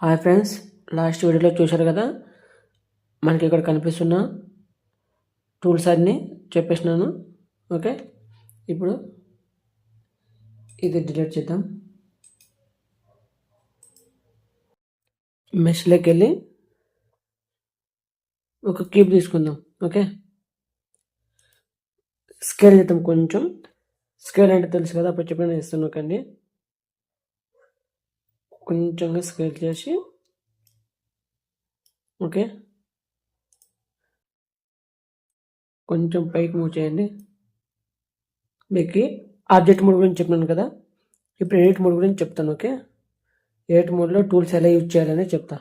Hi friends, last వీడియోలో చూశారు కదా, మనకి ఇక్కడ కనిపిస్తున్న టూల్స్ అన్నీ చెప్పేసినాను. ఓకే, ఇప్పుడు ఇది డిలీట్ చేద్దాం. మెష్లోకి వెళ్ళి ఒక క్యూబ్ తీసుకుందాం. ఓకే, స్కేల్ చేద్దాం. కొంచెం స్కేల్ అంటే తెలుసు కదా, అప్పుడు చెప్పిన ఇస్తున్నాను. కండి కొంచెంగా స్కేల్ చేసి, ఓకే, కొంచెం పైకి మూవ్ చేయండి. మీకు ఆబ్జెక్ట్ మోడ్ గురించి చెప్పినాను కదా, ఇప్పుడు ఎడిట్ మోడ్ గురించి చెప్తాను. ఓకే, ఎడిట్ మోడ్లో టూల్స్ ఎలా యూజ్ చేయాలని చెప్తా,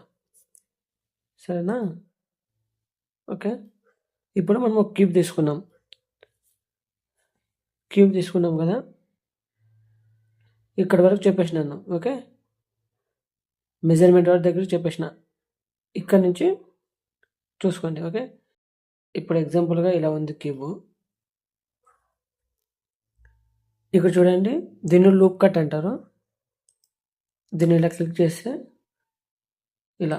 సరేనా? ఓకే, ఇప్పుడు మనం ఒక క్యూబ్ తీసుకున్నాం కదా, ఇక్కడ వరకు చెప్పేసినాను. ఓకే, మెజర్మెంట్ వరకు దగ్గర చెప్పేసిన, ఇక్కడ నుంచి చూసుకోండి. ఓకే, ఇప్పుడు ఎగ్జాంపుల్గా ఇలా ఉంది క్యూబ్. ఇక్కడ చూడండి, దీన్ని లూప్ కట్ అంటారు. దీన్ని ఇలా క్లిక్ చేస్తే ఇలా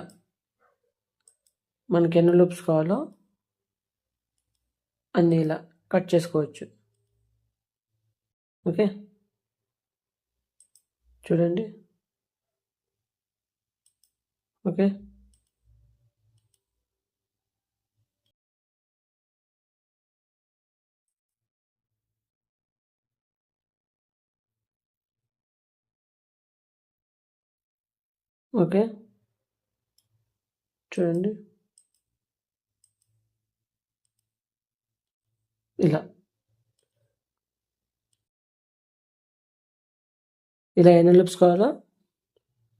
మనకి ఎన్ని లూప్స్ కావాలో అన్నీ ఇలా కట్ చేసుకోవచ్చు. ఓకే, చూడండి. ఓకే, ఓకే, చూడండి. ఇలా ఎన్ని లూప్స్ కావాలో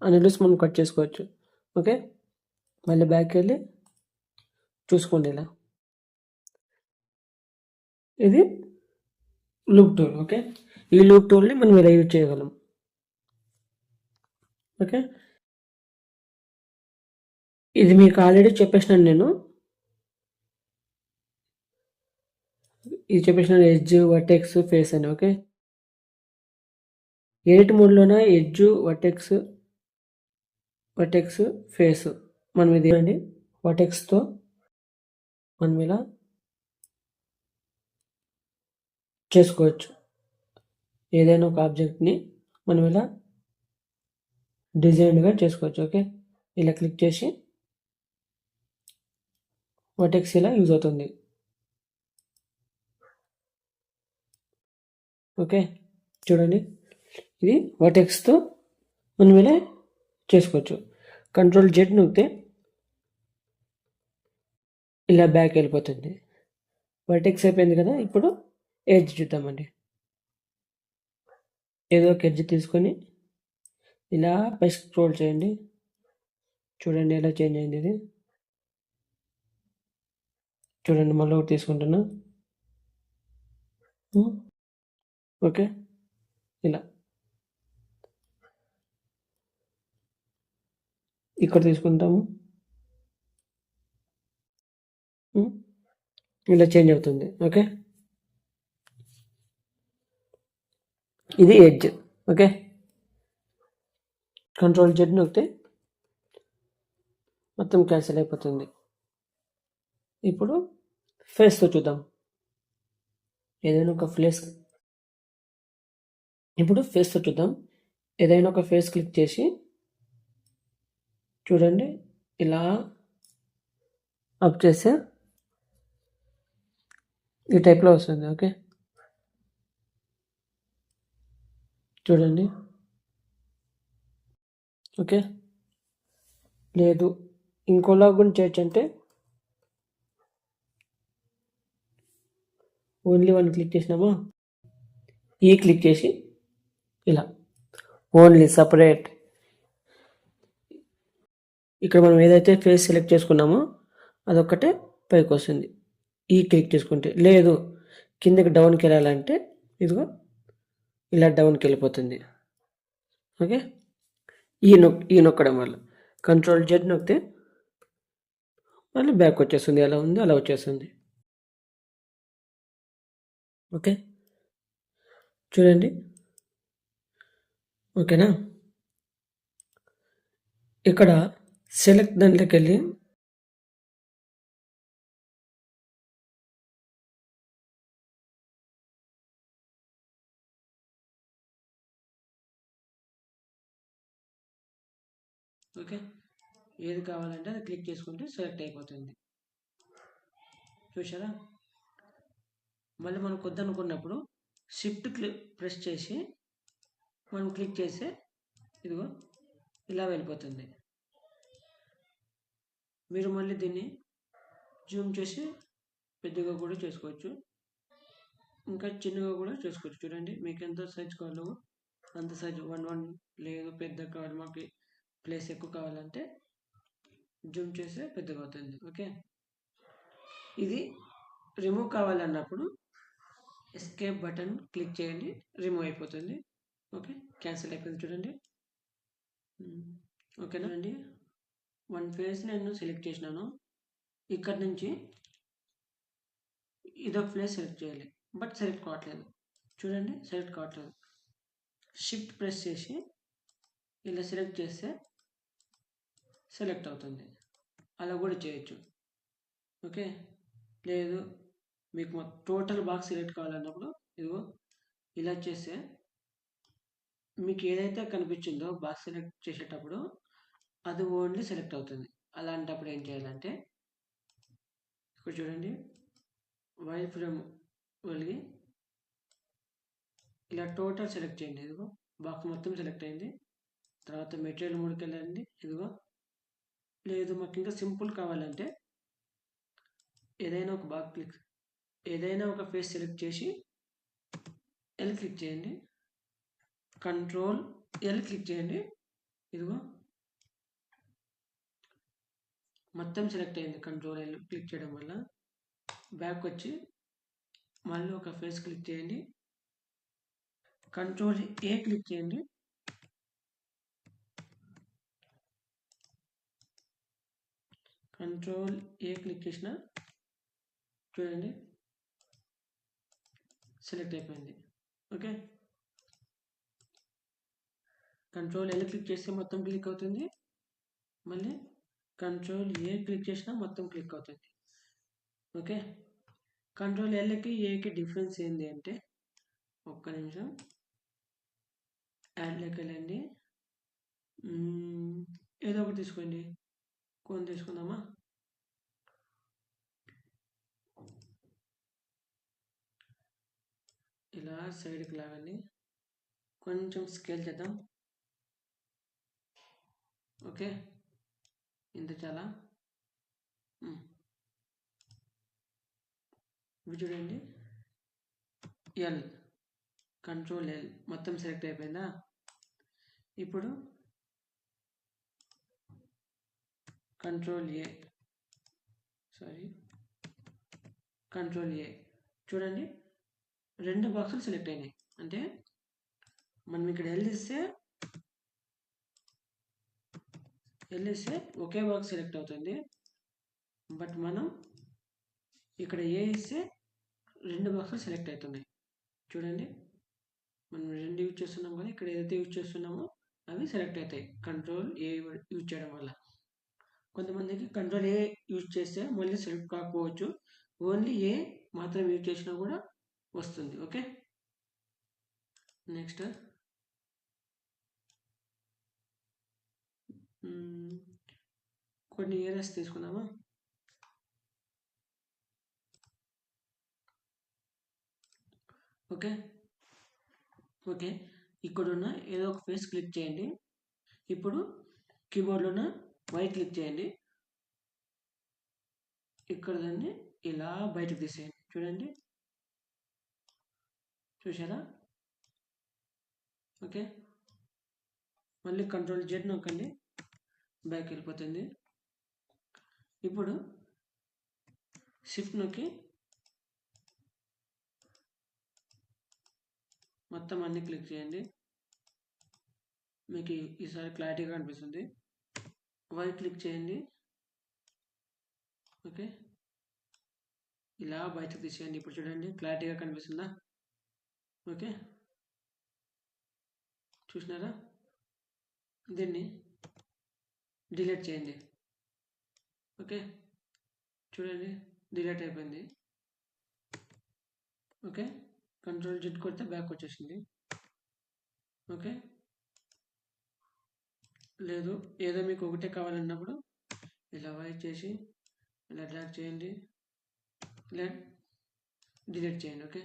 అన్ని లూప్స్ మనం కట్ చేసుకోవచ్చు. ఓకే, మళ్ళీ బ్యాక్ వెళ్ళి చూసుకోండి. ఇలా ఇది లూప్ టూల్. ఓకే, ఈ లూప్ టూల్ని మనం ఇలా యూజ్ చేయగలం. ఓకే, ఇది మీకు ఆల్రెడీ చెప్పేసినాను నేను. ఇది చెప్పేసినాను, ఎడ్జ్, వర్టెక్స్, ఫేస్ అని. ఓకే, ఎడిట్ మోడ్లోన ఎడ్జ్, వర్టెక్స్, ఫేస్ మనం ఇది అండి. వర్టెక్స్తో మనం ఇలా చేసుకోవచ్చు. ఏదైనా ఒక ఆబ్జెక్ట్ని మనం ఇలా డిజైన్గా చేసుకోవచ్చు. ఓకే, ఇలా క్లిక్ చేసి వర్టెక్స్ ఇలా యూజ్ అవుతుంది. ఓకే, చూడండి, ఇది వర్టెక్స్తో మనం ఇలా చేసుకోవచ్చు. కంట్రోల్ జెడ్ నొక్కితే ఇలా బ్యాక్ వెళ్ళిపోతుంది. వర్టెక్స్ అయిపోయింది కదా, ఇప్పుడు ఎడ్జ్ చూద్దామండి. ఏదో ఒక ఎడ్జ్ తీసుకొని ఇలా పై స్క్రోల్ చేయండి. చూడండి ఎలా చేంజ్ అయింది ఇది. చూడండి, మళ్ళీ ఒకటి తీసుకుంటున్నా. ఓకే, ఇలా ఇక్కడ తీసుకుంటాము. ఇలా చేంజ్ అవుతుంది. ఓకే, ఇది ఎడ్జ్. ఓకే, కంట్రోల్ జెడ్ నొక్కితే మొత్తం క్యాన్సిల్ అయిపోతుంది. ఇప్పుడు ఫేస్తో చూద్దాం. ఏదైనా ఒక ఫేస్తో చూద్దాం. ఏదైనా ఒక ఫేస్ క్లిక్ చేసి చూడండి, ఇలా అప్ చేస్తే ఈ టైప్లో వస్తుంది. ఓకే, చూడండి. ఓకే, లేదు ఇంకోలా గురించి చేయొచ్చు అంటే ఓన్లీ వన్ క్లిక్ చేసినామా, ఈ క్లిక్ చేసి ఇలా ఓన్లీ సపరేట్, ఇక్కడ మనం ఏదైతే ఫేస్ సెలెక్ట్ చేసుకున్నామో అదొక్కటే పైకి వస్తుంది. ఈ క్లిక్ చేసుకుంటే, లేదు కిందకి డౌన్కి వెళ్ళాలంటే ఇదిగో ఇలా డౌన్కి వెళ్ళిపోతుంది. ఓకే, ఈ నొక్కడం వల్ల కంట్రోల్ జెడ్ నొక్కితే మళ్ళీ బ్యాక్ వచ్చేస్తుంది. ఎలా ఉంది అలా వచ్చేస్తుంది. ఓకే, చూడండి. ఓకేనా, ఇక్కడ సెలెక్ట్ దాంట్లోకి వెళ్ళి ఓకే, ఏది కావాలంటే అది క్లిక్ చేసుకుంటే సెలెక్ట్ అయిపోతుంది. చూసారా? మళ్ళీ మనకు వద్దనుకున్నప్పుడు షిఫ్ట్ ప్రెస్ చేసి మనం క్లిక్ చేస్తే ఇదిగో ఇలా వెళ్ళిపోతుంది. మీరు మళ్ళీ దీన్ని జూమ్ చేసి పెద్దగా కూడా చేసుకోవచ్చు, ఇంకా చిన్నగా కూడా చేసుకోవచ్చు. చూడండి, మీకు ఎంత సైజ్ కావాలో అంత సైజ్ 1 లేదు పెద్దగా కావాలి, మాకు ప్లేస్ ఎక్కువ కావాలంటే జూమ్ చేస్తే పెద్దగా అవుతుంది. ఓకే, ఇది రిమూవ్ కావాలన్నప్పుడు ఎస్కేప్ బటన్ క్లిక్ చేయండి, రిమూవ్ అయిపోతుంది. ఓకే, క్యాన్సిల్ అయిపోయింది. చూడండి, ఓకేనా అండి. 1 ఫేస్ నేను సెలెక్ట్ చేసినాను. ఇక్కడ నుంచి ఇదొక ప్లేస్ సెలెక్ట్ చేయాలి, బట్ సెలెక్ట్ కావట్లేదు. చూడండి, సెలెక్ట్ కావట్లేదు. షిఫ్ట్ ప్రెస్ చేసి ఇలా సెలెక్ట్ చేస్తే సెలెక్ట్ అవుతుంది. అలా కూడా చేయొచ్చు. ఓకే, లేదు మీకు టోటల్ బాక్స్ సెలెక్ట్ కావాలన్నప్పుడు ఇదిగో ఇలా చేస్తే మీకు ఏదైతే కనిపించిందో బాక్స్ సెలెక్ట్ చేసేటప్పుడు అది ఓన్లీ సెలెక్ట్ అవుతుంది. అలాంటప్పుడు ఏం చేయాలంటే ఇక్కడ చూడండి, వైర్ ఫ్రేమ్ వెళ్ళి ఇలా టోటల్ సెలెక్ట్ చేయండి. ఇదిగో బాక్స్ మొత్తం సెలెక్ట్ అయింది. తర్వాత మెటీరియల్ మోడ్కి వెళ్ళండి. ఇదిగో, లేదు మాకు ఇంకా సింపుల్ కావాలంటే ఏదైనా ఒక ఫేస్ సెలెక్ట్ చేసి ఎల్ క్లిక్ చేయండి, కంట్రోల్ ఎల్ క్లిక్ చేయండి. ఇదిగో మొత్తం సెలెక్ట్ అయింది. కంట్రోల్ ఎల్ క్లిక్ చేయడం వల్ల బ్యాక్ వచ్చి మళ్ళీ ఒక ఫేస్ క్లిక్ చేయండి, కంట్రోల్ ఏ క్లిక్ చేయండి. కంట్రోల్ ఏ క్లిక్ చేసిన చూడండి సెలెక్ట్ అయిపోయింది. ఓకే, కంట్రోల్ ఎల్ క్లిక్ చేస్తే మొత్తం క్లిక్ అవుతుంది. మళ్ళీ కంట్రోల్ ఏ క్లిక్ చేసినా మొత్తం క్లిక్ అవుతుంది. ఓకే, కంట్రోల్ ఎల్కి ఏకి డిఫరెన్స్ ఏంటి అంటే, ఒక్క నిమిషం, యాడ్లోకి వెళ్ళండి, ఏదో ఒకటి తీసుకోండి, కొన్ని తీసుకుందామా. ఇలా సైడ్కి లాగండి, కొంచెం స్కేల్ చేద్దాం. ఓకే, ఇంత చాలా. ఇవి చూడండి, ఎల్, కంట్రోల్ ఎల్ మొత్తం సెలెక్ట్ అయిపోయిందా. ఇప్పుడు కంట్రోల్ ఏ చూడండి, 2 బాక్సులు సెలెక్ట్ అయినాయి. అంటే మనం ఇక్కడ ఎల్ ఇస్తే ఒకే బాక్స్ సెలెక్ట్ అవుతుంది. బట్ మనం ఇక్కడ ఏ ఇస్తే 2 బాక్సులు సెలెక్ట్ అవుతున్నాయి. చూడండి, మనం 2 యూజ్ చేస్తున్నాం కానీ ఇక్కడ ఏదైతే యూజ్ చేస్తున్నామో అవి సెలెక్ట్ అవుతాయి కంట్రోల్ ఏ యూజ్ చేయడం వల్ల. కొంతమందికి కంట్రోల్ ఏ యూజ్ చేస్తే మళ్ళీ సెలెక్ట్ కాకపోవచ్చు, ఓన్లీ ఏ మాత్రం యూజ్ చేసినా కూడా వస్తుంది. ఓకే, నెక్స్ట్ కొన్ని ఏరియాస్ తీసుకుందామా. ఓకే, ఇక్కడున్న ఏదో ఒక ఫేస్ క్లిక్ చేయండి. ఇప్పుడు కీబోర్డ్లోన వై క్లిక్ చేయండి, ఇక్కడ దాన్ని ఇలా బయటకు తీసేయండి. చూడండి, చూసారా. ఓకే, మళ్ళీ కంట్రోల్ జెడ్ నొక్కండి, బ్యాక్ వెళ్ళిపోతుంది. ఇప్పుడు షిఫ్ట్ నొక్కి మొత్తం అన్ని క్లిక్ చేయండి, మీకు ఈసారి క్లారిటీగా కనిపిస్తుంది. వై క్లిక్ చేయండి. ఓకే, ఇలా బయటకు తీసేయండి. ఇప్పుడు చూడండి, క్లారిటీగా కనిపిస్తుందా. ఓకే, చూసినారా. దీన్ని డిలీట్ చేయండి. ఓకే, చూడండి డిలీట్ అయిపోయింది. ఓకే, కంట్రోల్ జెడ్ కొడితే బ్యాక్ వచ్చేసింది. ఓకే, లేదు ఏదో మీకు ఒకటే కావాలన్నప్పుడు ఇలా వైట్ చేసి ఇలా డ్రాగ్ చేయండి, ఇలా డిలీట్ చేయండి. ఓకే,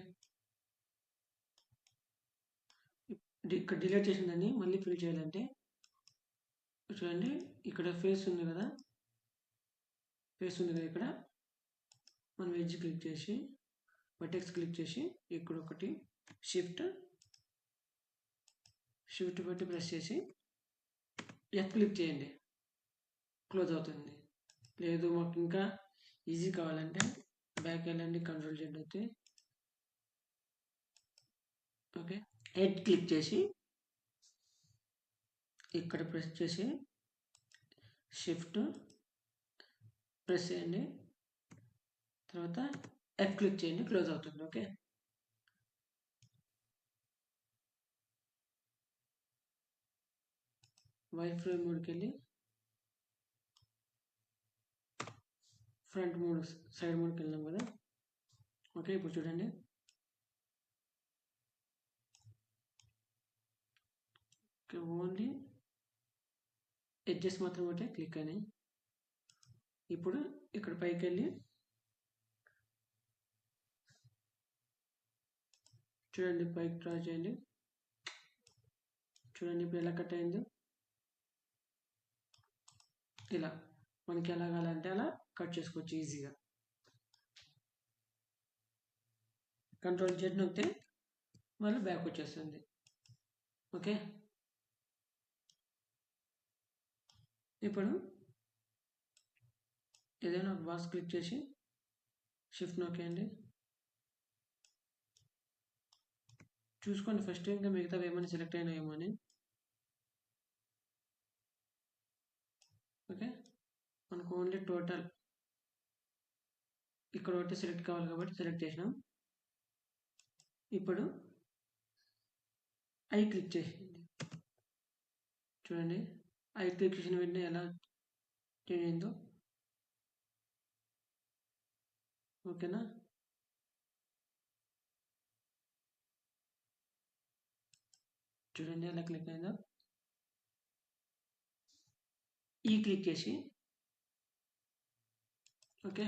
ఇక్కడ డిలీట్ చేసిందని మళ్ళీ ఫిల్ చేయాలంటే చూడండి ఇక్కడ ఫేస్ ఉంది కదా, ఇక్కడ మనం ఎడ్జ్ క్లిక్ చేసి వర్టెక్స్ క్లిక్ చేసి ఇక్కడ ఒకటి షిఫ్ట్ బట్టి ప్రెస్ చేసి ఎఫ్ క్లిక్ చేయండి, క్లోజ్ అవుతుంది. లేదు మాకు ఇంకా ఈజీ కావాలంటే బ్యాక్ వెళ్ళండి, కంట్రోల్ జెడ్ అయితే ఓకే, ఎడ్ క్లిక్ చేసి ఇక్కడ ప్రెస్ చేసి షిఫ్ట్ ప్రెస్ చేయండి, తర్వాత ఎఫ్ క్లిక్ చేయండి, క్లోజ్ అవుతుంది. ఓకే, వైర్ ఫ్రేమ్ మోడ్కి వెళ్ళి ఫ్రంట్ మోడ్ సైడ్ మోడ్కి వెళ్ళాం కదా. ఓకే, ఇప్పుడు చూడండి ఓన్లీ ఎడ్జెస్ మాత్రం ఒకటే క్లిక్ అయినాయి. ఇప్పుడు ఇక్కడ పైకి వెళ్ళి చూడండి పైకి డ్రా చేయండి. చూడండి ఇప్పుడు ఎలా కట్ అయిందో. ఇలా మనకి ఎలా కావాలంటే అలా కట్ చేసుకోవచ్చు ఈజీగా. కంట్రోల్ జెడ్ నొక్కితే మళ్ళీ బ్యాక్ వచ్చేస్తుంది. ఓకే, ఇప్పుడు ఏదైనా ఒక బాక్స్ క్లిక్ చేసి షిఫ్ట్ నొక్కేయండి. చూసుకోండి ఫస్ట్ ఇంకా మిగతావి ఏమైనా సెలెక్ట్ అయినాయేమో అని. ఓకే, మనకు ఓన్లీ టోటల్ ఇక్కడ ఒకటి సెలెక్ట్ కావాలి కాబట్టి సెలెక్ట్ చేసినాం. ఇప్పుడు ఐ క్లిక్ చేయండి. చూడండి ఐ క్లిక్ చేసిన వెంటనే ఎలా చేంజ్ అయిందో. ఓకేనా, చూడండి ఎలా క్లిక్ అయిందో. ఈ క్లిక్ చేసి ఓకే,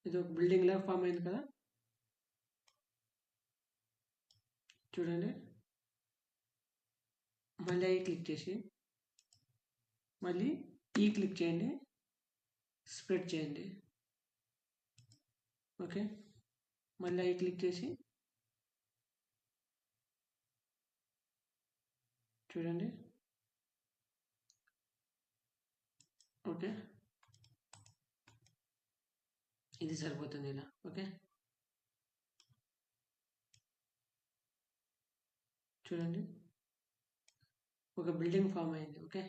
ఇది ఒక బిల్డింగ్ లాగా ఫామ్ అయింది కదా. చూడండి మళ్ళీ ఐ క్లిక్ చేసి మళ్ళీ ఈ క్లిక్ చేయండి, స్ప్రెడ్ చేయండి. ఓకే, మళ్ళీ ఐ క్లిక్ చేసి చూడండి. ఓకే, ఇది సరిపోతుంది ఇలా. ఓకే, చూడండి ఒక బిల్డింగ్ ఫామ్ అయింది. ఓకే,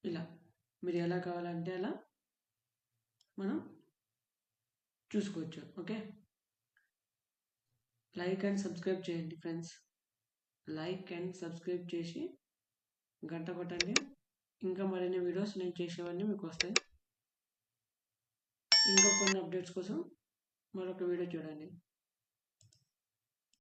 ఇలా మీరు ఎలా కావాలంటే అలా మనం చూసుకోవచ్చు. ఓకే, లైక్ అండ్ సబ్స్క్రైబ్ చేయండి ఫ్రెండ్స్. లైక్ అండ్ సబ్స్క్రైబ్ చేసి గంట కొట్టండి. ఇంకా మరిన్ని వీడియోస్ నేను చేసేవన్నీ మీకు వస్తాయి. ఇంకా కొన్ని అప్డేట్స్ కోసం మరొక వీడియో చూడండి.